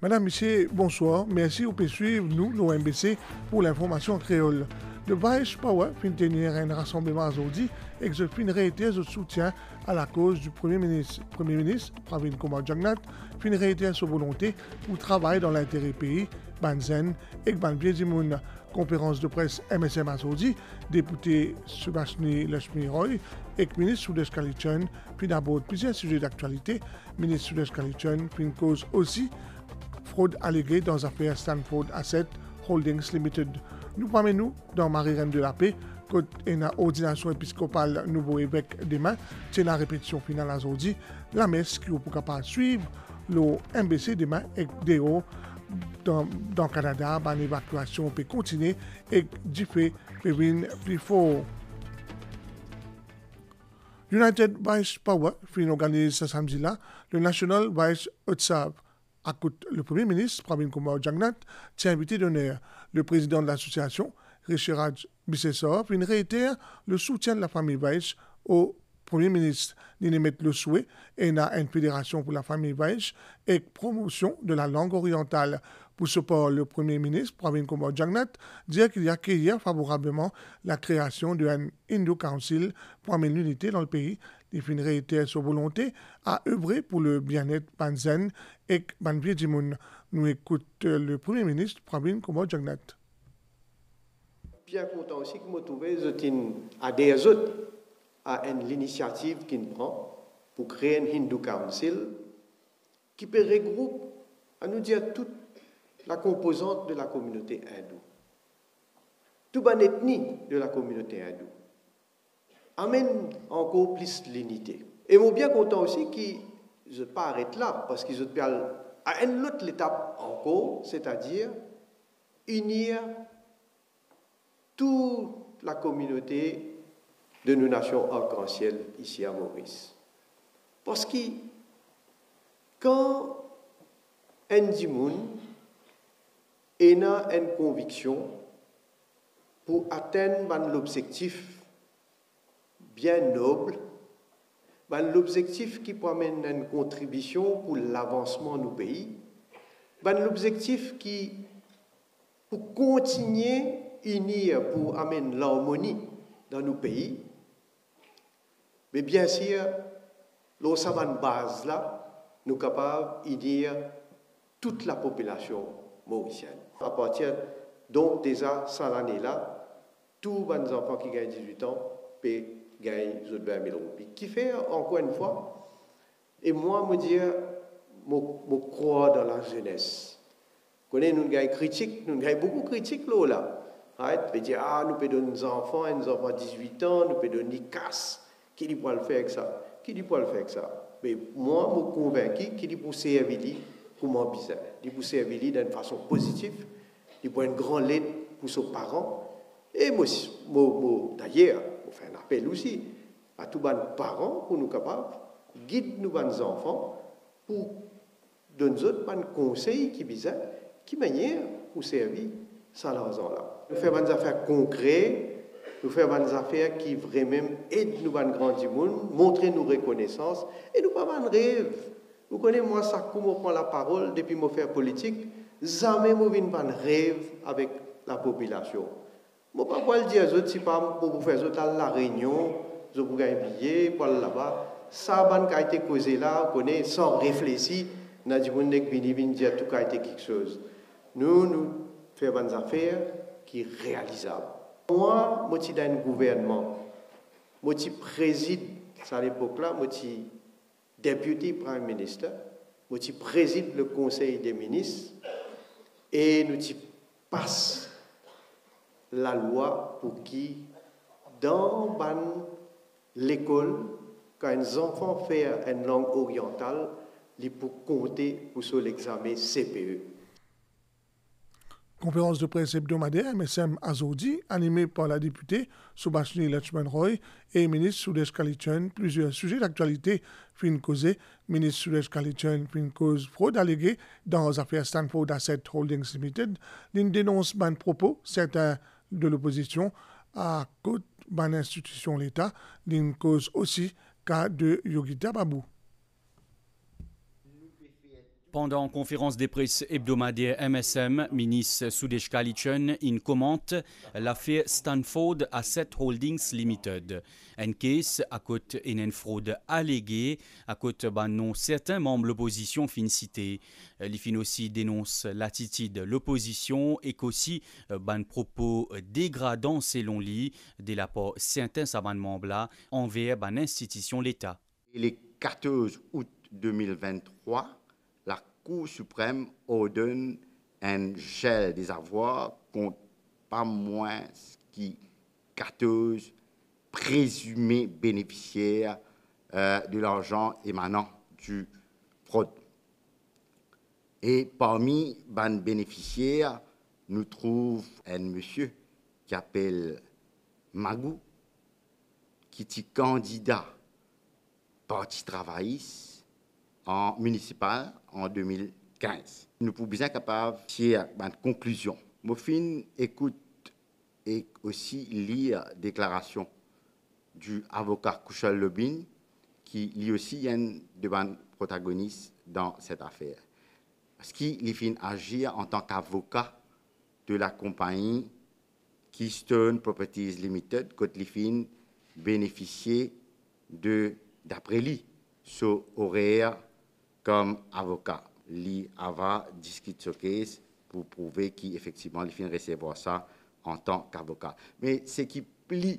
Madame, Monsieur, bonsoir. Merci pour suivre nous, l'OMBC, pour l'information en créole. Le Vice Power fin tenir un rassemblement aujourd'hui et que je fin réitérer notre soutien à la cause du Premier ministre. Premier ministre, Pravin Kumar Jagnnath, fin réitérer sa volonté pour travailler dans l'intérêt pays, Banzen et Banvier Dimoun. Conférence de presse MSM aujourd'hui, député Subhashini Lakshmi Roy et ministre Sudesh Kalichan, puis d'abord plusieurs sujets d'actualité. Ministre Sudesh Kalichan, puis une cause aussi fraude alléguée dans l'affaire Stanford Asset Holdings Limited. Nous promenons dans Marie-Reine de la Paix, côté une ordination épiscopale nouveau évêque demain, c'est la répétition finale aujourd'hui. La messe qui est pour capable suivre le MBC demain et DO dans le Canada, l'évacuation peut continuer et du fait plus fort. United Vice Power organise ce samedi-là le National Vice Utsav. Le Premier ministre, Pravin Kumar Jagnnath, tient invité d'honneur. Le président de l'association, Rishyaraj Bissessor, réitère le soutien de la famille Vice au Premier ministre. Il émet le souhait et a une fédération pour la famille Vice et promotion de la langue orientale. Pour ce part, le Premier ministre, Pravin Kumar Jagnnath, dit qu'il y a accueilli favorablement la création d'un Hindu Council pour amener l'unité dans le pays. Il réitère sa volonté à œuvrer pour le bien-être Banzen et Banvier Dimoun. Nous écoutons le Premier ministre, Pravin Kumar Jagnnath. Bien content aussi que je me trouve adhère autres à l'initiative qu'il prend pour créer un Hindu Council qui peut regrouper, à nous dire, toute la composante de la communauté hindoue, toute une ethnie de la communauté hindoue. Amène encore plus l'unité. Et je suis bien content aussi qu'ils ne pas arrêter là, parce qu'ils ont à une autre étape encore, c'est-à-dire unir toute la communauté de nos nations arc-en-ciel ici à Maurice. Parce que quand un dimoun a une conviction pour atteindre l'objectif bien noble, l'objectif qui promène une contribution pour l'avancement de nos pays, l'objectif qui, pour continuer à unir, pour amener l'harmonie dans nos pays, mais bien sûr, lorsqu'on a une base là, nous sommes capables d'unir toute la population mauricienne. À partir donc déjà, cette année-là, tous les enfants qui gagnent 18 ans peuvent gagner 20 000 roupies. Qui fait, encore une fois, et moi, me dire, je crois dans la jeunesse. Nous avons des critiques, nous avons beaucoup de critiques là. Right? Nous dire, nous pouvons donner nos enfants 18 ans, nous pouvons donner des casses. Qui dit pour le faire avec ça? Qui dit pour le faire avec ça? Mais moi, je suis convaincu qu'il dit pour servir comment bizarre. Il dit pour servir d'une façon positive, il pour une grande aide pour ses parents. Et moi d'ailleurs, on fait un appel aussi à tous les parents pour nous capables de guider nos enfants pour donner d'autres conseils qui bizarre, qui manière pour servir sans l'argent-là. Nous faisons des affaires concrètes, nous faisons des affaires qui vraiment aident nous à grandir, montrer nos reconnaissances et nous pas de rêve. Vous connaissez moi ça comment prend la parole depuis mon faire politique, jamais je ne pas rêve avec la population. Je ne peux pas le dire aux autres si pas pour faire la réunion, je vous gagne billet pour aller là-bas. Ça a été causé là, on connaît sans réfléchir, on a dit qu'on est venu dire tout a été quelque chose. Nous faisons des affaires qui sont réalisables. Moi, je suis dans un gouvernement, je suis président à l'époque-là, je suis député Prime Minister, je suis président le Conseil des ministres et nous passons la loi pour qui, dans l'école, quand les enfants font une langue orientale, ils peuvent compter pour l'examen CPE. Conférence de presse hebdomadaire MSM Azodi, animée par la députée Subhashini Lakshmi Roy et ministre Sudesh Kalichan. Plusieurs sujets d'actualité fin causés. Ministre Sudesh Kalichan fin cause fraude alléguée dans les affaires Stanford Asset Holdings Limited. Il dénonce ban propos certains de l'opposition à côté ban institution l'État. Il cause aussi cas de Yogita Babou. Pendant conférence de presse hebdomadaire MSM, ministre Sudesh Kalichun commente l'affaire Stanford Asset Holdings Limited. Un case à cause d'une fraude alléguée, à cause non certains membres de l'opposition fin cité. L'IFIN aussi dénonce l'attitude de l'opposition et qu'aussi ban propos dégradants selon lui de la part certains membres envers ban institution l'État. Le 14 août 2023, la Cour suprême ordonne un gel des avoirs contre pas moins que 14 présumés bénéficiaires de l'argent émanant du fraude. Et parmi les bénéficiaires, nous trouvons un monsieur qui s'appelle Magou, qui est candidat Parti travailliste en municipal en 2015. Nous pouvons bien capables de tirer une conclusion. Mofin écoute et aussi lire la déclaration du avocat Kushal Lobin, qui lui aussi est un des protagonistes dans cette affaire. Parce qu'il fin agir en tant qu'avocat de la compagnie Keystone Properties Limited, quand il fin bénéficier d'après lui, so horaire comme avocat. Luiava discuté ce case pour prouver qu'effectivement, il finit recevoir ça en tant qu'avocat. Mais ce qui est plus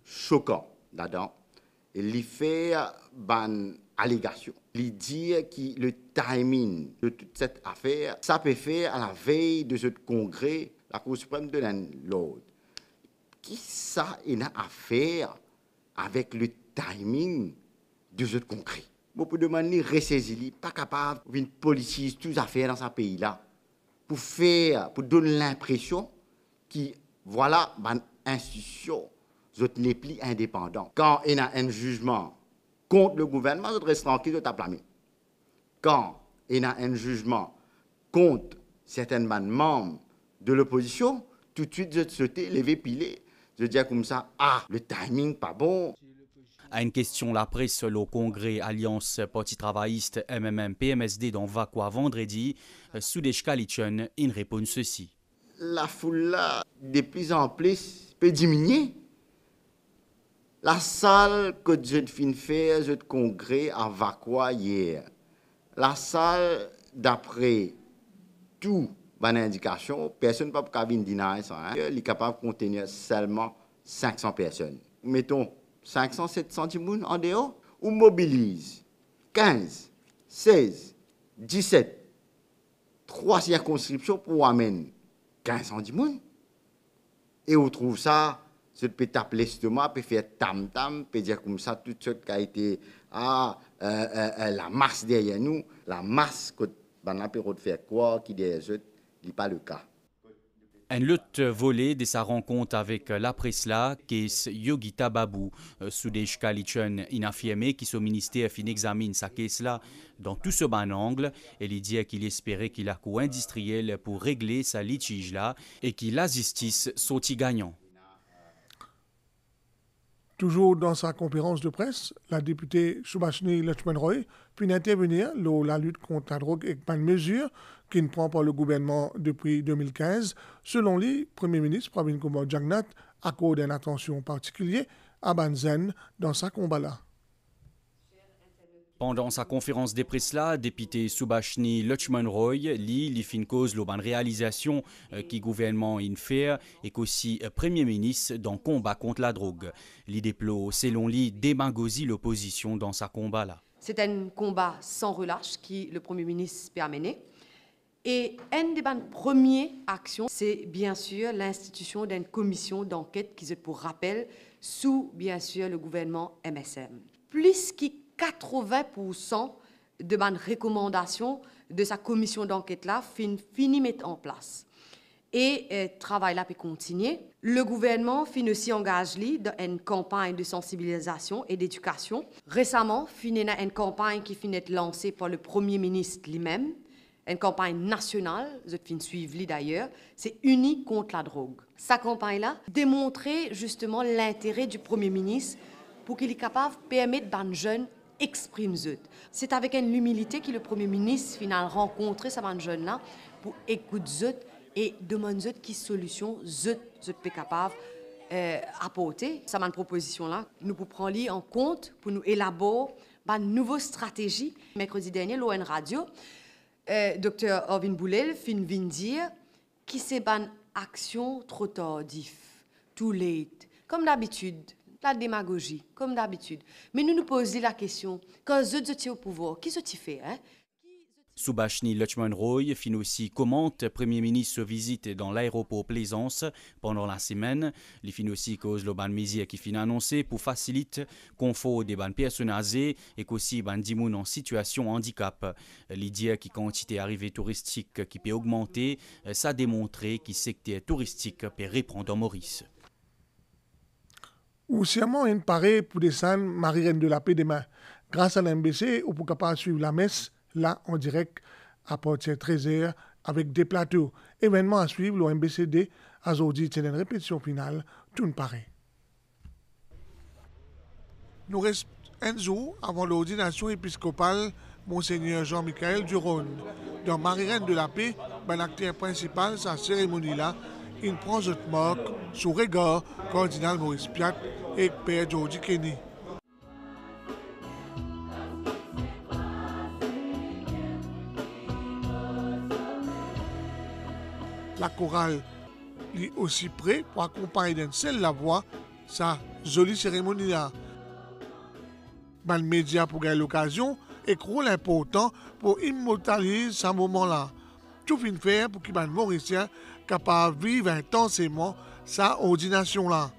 choquant là-dedans, il fait une allégation. Il dit que le timing de toute cette affaire, ça peut faire à la veille de ce congrès, la Cour suprême de l'ordre. Qui ça a à faire avec le timing de ce congrès? Vous pouvez demander ressaisir, pas capable d'une politique, tout à faire dans ce pays-là, pour donner l'impression que voilà, une institution n'est plus indépendante. Quand il y a un jugement contre le gouvernement, vous restez tranquille, vous blâmer. Quand il y a un jugement contre certains membres de l'opposition, tout de suite, vous sautez, lever, piler. Je dis comme ça, le timing pas bon. À une question la presse au congrès Alliance Parti travailliste MMM-PMSD dans Vakwa vendredi, Sudesh Kalichun répond ceci. La foule là, de plus en plus, peut diminuer. La salle que je viens faire, ce congrès à Vakwa hier, la salle, d'après tout bonne indication, personne ne peut pas venir dîner ça. Il est capable de contenir seulement 500 personnes. Mettons 500, 700 personnes en dehors, ou mobilise 15, 16, 17, 3 circonscriptions pour amener 1500 personnes. Et on trouve ça, ce peut taper l'estomac, peut faire tam-tam, peut dire comme ça, tout ce qui a été la masse derrière nous, la masse que on a de faire quoi, qui derrière eux, ce n'est pas le cas. Un lutte volé de sa rencontre avec la presse là, qui est Yogita Babu. Sudesh Kalichun a affirmé que son ministère examine sa caisse là dans tout ce bon angle et il dit qu'il espérait qu'il a coup industriel pour régler sa litige là et que la justice sortit gagnant. Toujours dans sa conférence de presse, la députée Subhashini Lakshman Roy puis intervenir dans la lutte contre la drogue avec une mesure qui ne prend pas le gouvernement depuis 2015. Selon lui, le Premier ministre Pravin Kumar Jagnnath accorde une attention particulière à Banzen dans sa combat-là. Pendant sa conférence de presse là, député Subhashini Lakshman Roy lit fin cause l'auban réalisation qui gouvernement in fait et qu'aussi Premier ministre dans combat contre la drogue. Il déplore selon lui démagogie l'opposition dans sa combat là. C'est un combat sans relâche qui le Premier ministre peut mener. Et une des premières actions, c'est bien sûr l'institution d'une commission d'enquête qui est pour rappel sous bien sûr le gouvernement MSM. Plus que 80% de bonnes recommandations de sa commission d'enquête-là finit mettre en place. Et le travail là peut continuer. Le gouvernement finit aussi engagé dans une campagne de sensibilisation et d'éducation. Récemment, finit une campagne qui finit être lancée par le Premier ministre lui-même, une campagne nationale, je viens de suivre d'ailleurs, c'est Unis contre la drogue. Sa campagne-là démontrait justement l'intérêt du Premier ministre pour qu'il est capable de permettre aux jeunes exprime zut. C'est avec une humilité que le Premier ministre final rencontré ces jeunes-là pour écouter zut et demander zut qui solution zut peut capable apporter. Ces propositions-là, nous pouvons prendre en compte pour nous élaborer une nouvelle stratégie. Mercredi dernier, l'ON Radio, Dr. Orvin Boulel vient dire que c'est une action trop tardive, too late, comme d'habitude. La démagogie, comme d'habitude. Mais nous nous posons la question, quand vous êtes au pouvoir, qu'est-ce que tu fais hein? Subhashini Lachman-Roy fin aussi commente Premier ministre visite dans l'aéroport Plaisance pendant la semaine. Il fin aussi cause le ban mesure qui fin annoncé pour faciliter le confort des ban personnes âgées et qu'aussi ban dimoun en situation handicap. L'idée qui quantité arrivée touristique qui peut augmenter, ça a démontré que le secteur touristique peut reprendre en Maurice. Ou seulement une parée pour descendre Marie-Reine de la Paix demain. Grâce à l'MBC, on peut capable suivre la messe là en direct à partir de 13h avec des plateaux. Événement à suivre, le MBCD a aujourd'hui une répétition finale, tout pareil. Nous restons un jour avant l'ordination épiscopale Monseigneur Jean-Michel Duron. Dans Marie-Reine de la Paix, l'acteur principal, sa cérémonie-là, il prend cette marque sous regard cardinal Maurice Piat et Père Georgie Kenny. La chorale est aussi prête pour accompagner d'une seule la voix sa jolie cérémonie-là. Les médias pour gagner l'occasion et rôle important pour immortaliser ce moment-là. Tout fin faire pour que les Mauriciens capable de vivre intensément sa ordination-là.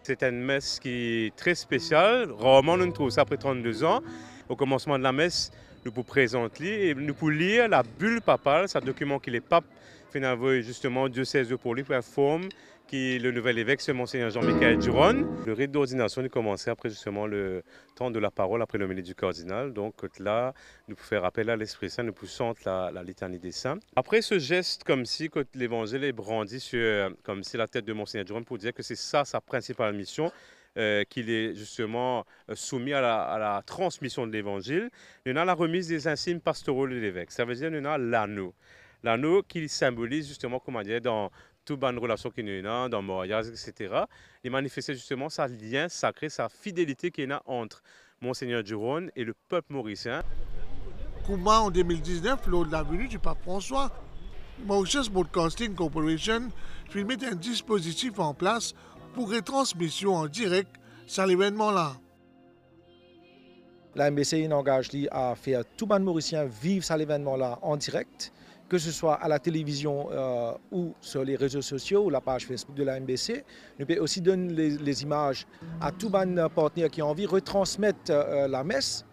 C'est une messe qui est très spéciale. Rarement nous trouvons ça après 32 ans. Au commencement de la messe, nous pouvons présenter et nous pouvons lire la bulle papale, c'est un document que les papes finalement justement diocèse pour lui pour informer qui le nouvel évêque, c'est Monseigneur Jean-Michel Duron. Le rite d'ordination a commencé après justement le temps de la parole, après l'homélie du cardinal. Donc là, nous pouvons faire appel à l'Esprit Saint, nous pouvons chanter la litanie des saints. Après ce geste, comme si quand l'évangile est brandi sur comme si la tête de Monseigneur Duron pour dire que c'est ça sa principale mission, qu'il est justement soumis à la transmission de l'évangile. Nous avons la remise des insignes pastoraux de l'évêque. Ça veut dire que nous avons l'anneau. L'anneau qui symbolise justement, comment dire, dans toute bonne relation qu'il y a dans le mariage, etc. Il manifestait justement sa lien sacré, sa fidélité qu'il y a entre Monseigneur Duron et le peuple mauricien. Comment en 2019, lors de la venue du pape François, Mauritius Broadcasting Corporation met un dispositif en place pour retransmission en direct sur l'événement-là. La MBC engage à faire tout le monde mauricien vivre sur l'événement-là en direct, que ce soit à la télévision ou sur les réseaux sociaux ou la page Facebook de la MBC. Nous pouvons aussi donner les images à tout le monde partenaire qui a envie de retransmettre la messe.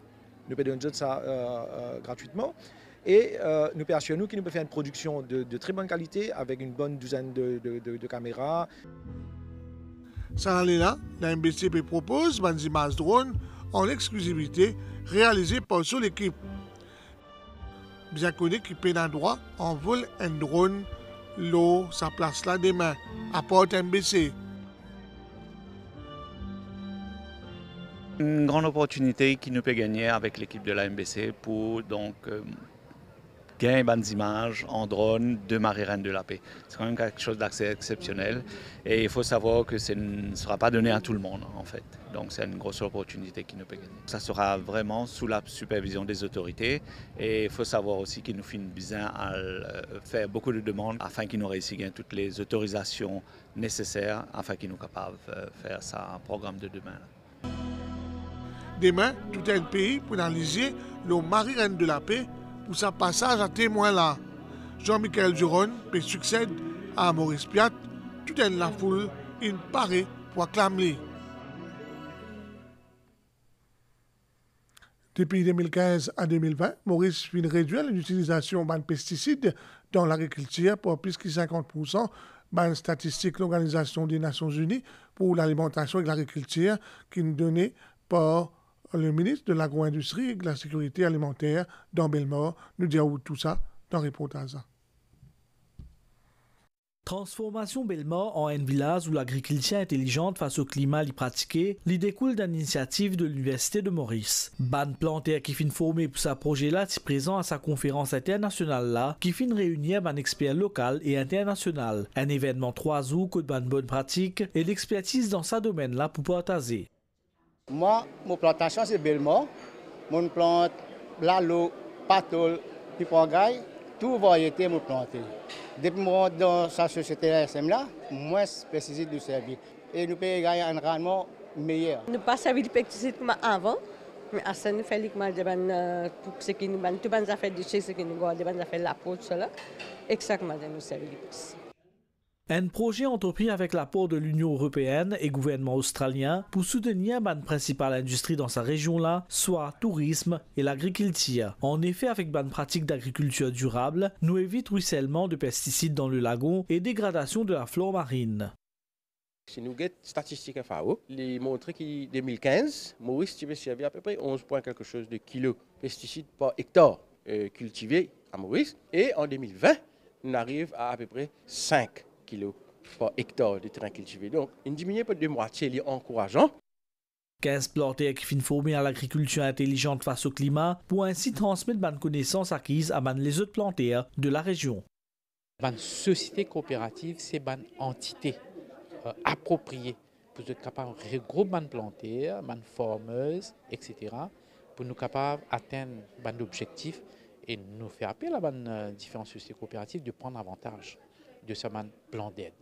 Nous pouvons donner ça gratuitement. Et nous pouvons assurer nous que nous pouvons faire une production de très bonne qualité avec une bonne douzaine de caméras. Ça là, la MBC propose des images drones en exclusivité réalisées par son équipe. Bien connu qui peine un droit envole un drone l'eau sa place là demain à Porte MBC. Une grande opportunité qui nous peut gagner avec l'équipe de la MBC pour donc gagner des images en drone de Marie-Reine de la Paix. C'est quand même quelque chose d'assez exceptionnel et il faut savoir que ce ne sera pas donné à tout le monde en fait. Donc c'est une grosse opportunité qui nous peut gagner. Ça sera vraiment sous la supervision des autorités et il faut savoir aussi qu'ils nous finissent bien à faire beaucoup de demandes afin qu'ils nous réussissent à gagner toutes les autorisations nécessaires afin qu'ils nous soient capables de faire ça un programme de demain. Demain, tout un pays pour analyser le Marie-Reine de la Paix pour sa passage à témoin là. Jean-Michel Duron peut succède à Maurice Piat, tout en la foule, il paraît pour acclamer. Depuis 2015 à 2020, Maurice vient réduire l'utilisation de pesticides dans l'agriculture pour plus de 50%. Ban statistique de l'Organisation des Nations Unies pour l'alimentation et l'agriculture qui nous donnée par le ministre de l'Agro-Industrie et de la Sécurité alimentaire dans Bellemare. Nous dirons tout ça dans le reportage. Transformation Belmort en un village où l'agriculture intelligente face au climat l'y pratiquée, l'y découle d'une initiative de l'Université de Maurice. Ban plantaire qui fin formé pour sa projet là, est présent à sa conférence internationale là, qui fin réunir ban experts local et international. Un événement 3 jours que de ban bonne pratique et l'expertise dans sa domaine là pour partager. Moi, mon plantation c'est Belmort. Mon plante lalo, patol, pipogaille, tout variété mon planté. Depuis moi dans sa société SM là, moins pesticide de servir et nous pouvons gagner un rendement meilleur. Nous pas servir de pesticides comme avant, mais à ça nous fait pour ce qui nous ban tout ban affaires de chez ce qui nous garde ban affaires la peau cela exactement nous servir de pesticides. Un projet entrepris avec l'apport de l'Union européenne et gouvernement australien pour soutenir la principale industrie dans sa région-là, soit tourisme et l'agriculture. En effet, avec une pratique d'agriculture durable, nous évitons ruissellement de pesticides dans le lagon et dégradation de la flore marine. Si nous avons des statistiques FAO, les montrent qu'en 2015, Maurice avait servi à peu près 11 points quelque chose de kilos de pesticides par hectare cultivés à Maurice. Et en 2020, on arrive à peu près 5 kilos par hectare de terrain cultivé. Donc, une diminution de moitié est encourageant. 15 plantaires qui finissent formés à l'agriculture intelligente face au climat pour ainsi transmettre bonnes connaissances acquises à les autres plantaires de la région. Une société coopérative, c'est une entité appropriée pour être capable de regrouper les plantaires, les formeuses, etc. pour nous capables d'atteindre nos objectifs et nous faire appel à différentes sociétés coopératives de prendre avantage de ce plan d'aide.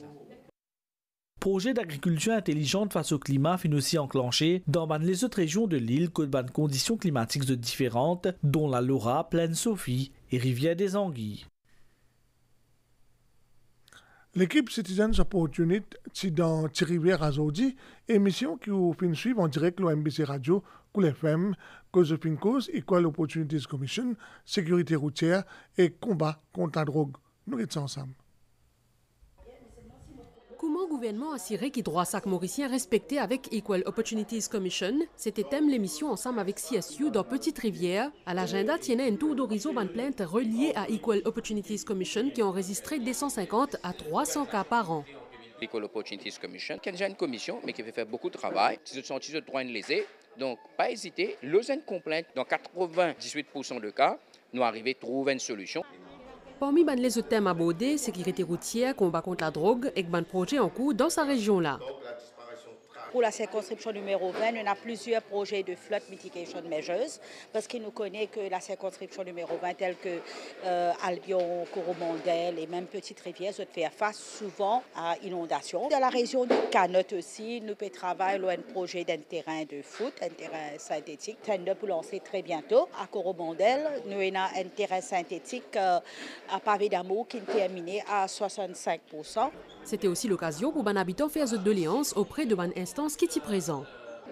Projet d'agriculture intelligente face au climat finit aussi enclenché dans les autres régions de l'île que de conditions climatiques différentes, dont la Laura, Plaine Sophie et Rivière des Anguilles. L'équipe Citizens Opportunity dans Rivière Azodi, émission qui vous fait suivre en direct l'OMBC Radio, Cool FM, Cause of Cause, Equal Opportunities Commission, Sécurité routière et combat contre la drogue. Nous sommes ensemble. Comment le gouvernement assurer qu'il droit sac mauricien respecté avec Equal Opportunities Commission? C'était thème l'émission ensemble avec CSU dans Petite Rivière. À l'agenda tienait un tour d'horizon de plaintes reliées à Equal Opportunities Commission qui ont enregistré 250 à 300 cas par an. Equal Opportunities Commission, qui est déjà une commission, mais qui fait faire beaucoup de travail. Si vous êtes droit de léser, donc pas hésiter. Une complainte, dans 98% de cas, nous arrivons à trouver une solution. Parmi les autres thèmes abordés, sécurité routière, combat contre la drogue et un projet en cours dans sa région-là. Pour la circonscription numéro 20, on a plusieurs projets de flood mitigation measures parce qu'il nous connaît que la circonscription numéro 20, telle que Albion, Coromandel et même Petite Rivière, se fait face souvent à inondation. Dans la région de Canotte aussi, nous pouvons travailler un projet d'un terrain de foot, un terrain synthétique, tendre pour lancer très bientôt. À Coromandel, nous avons un terrain synthétique à pavé d'amour qui est terminé à 65%. C'était aussi l'occasion pour les habitants faire de doléances auprès de bonnes instances qui y présent.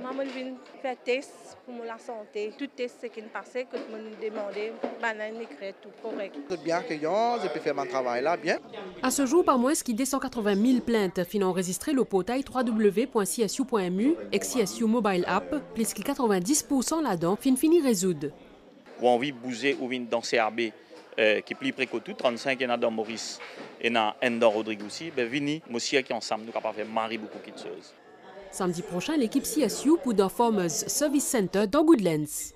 Maman vient faire test pour la santé. Tout test qui est passé, que nous demandons, banane écrit tout correct. C'est bien accueillant, je peux faire mon travail là, bien. À ce jour, par moins qu'il y a 280 000 plaintes finant enregistrées le portail www.csu.mu et CSU Mobile App, plus que 90% là-dedans fini résoudre. Ou envie de bouger ou dans CRB. Qui est plus près que tout, 35 et dans Maurice et dans Rodrigue aussi, vini, monsieur qui ensemble nous capable faire marrer beaucoup de choses. Samedi prochain, l'équipe CSU pour dans Farmers Service Center dans Goodlands.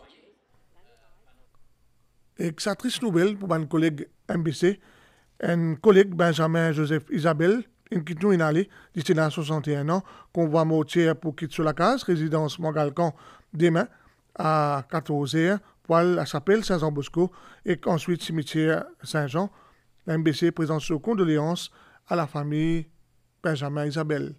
Et ça triste nouvelle pour mon collègue MBC, un collègue Benjamin Joseph Isabelle, qui nous est allé, d'ici à 61 ans, qu'on voit mortier pour quitter sur la case, résidence Montgalcan, demain à 14h. La chapelle Saint-Jean-Bosco et ensuite cimetière Saint-Jean. La MBC présente ses condoléances à la famille Benjamin Isabelle.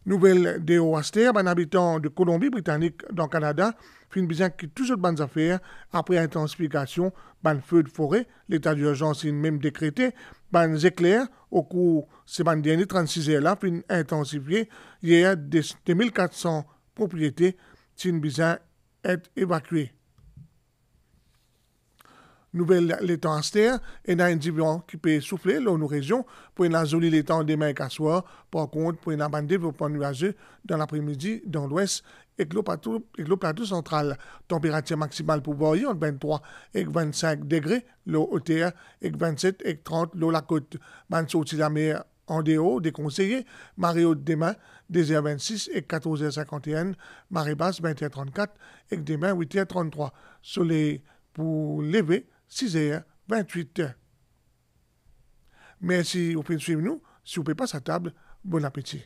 Nouvelle de Aster, un habitant de Colombie-Britannique dans le Canada, fin bien qui toujours de bonnes affaires après intensification, ban feu de forêt, l'état d'urgence est même décrété, ban éclairs au cours ces derniers 36 heures là, fin intensifié, hier 2400 propriétés, sin besoin être évacuées. Nouvelle l'étang Aster, et un individu qui peut souffler dans nos régions pour une jolie l'étang demain et soir, par contre pour une bande développement nuageux dans l'après-midi dans l'ouest et le plateau central. Température maximale pour Boyer, 23 et 25 degrés, l'eau au terre, et 27 et 30, l'eau la côte. Man sorti la mer en dehors, déconseillé, marée haute demain, 2h26 et 14h51, marée basse, 20h34 et demain, 8h33. Soleil pour lever, 6h28. Merci, vous pouvez suivre nous. Si vous ne pouvez pas à table, bon appétit.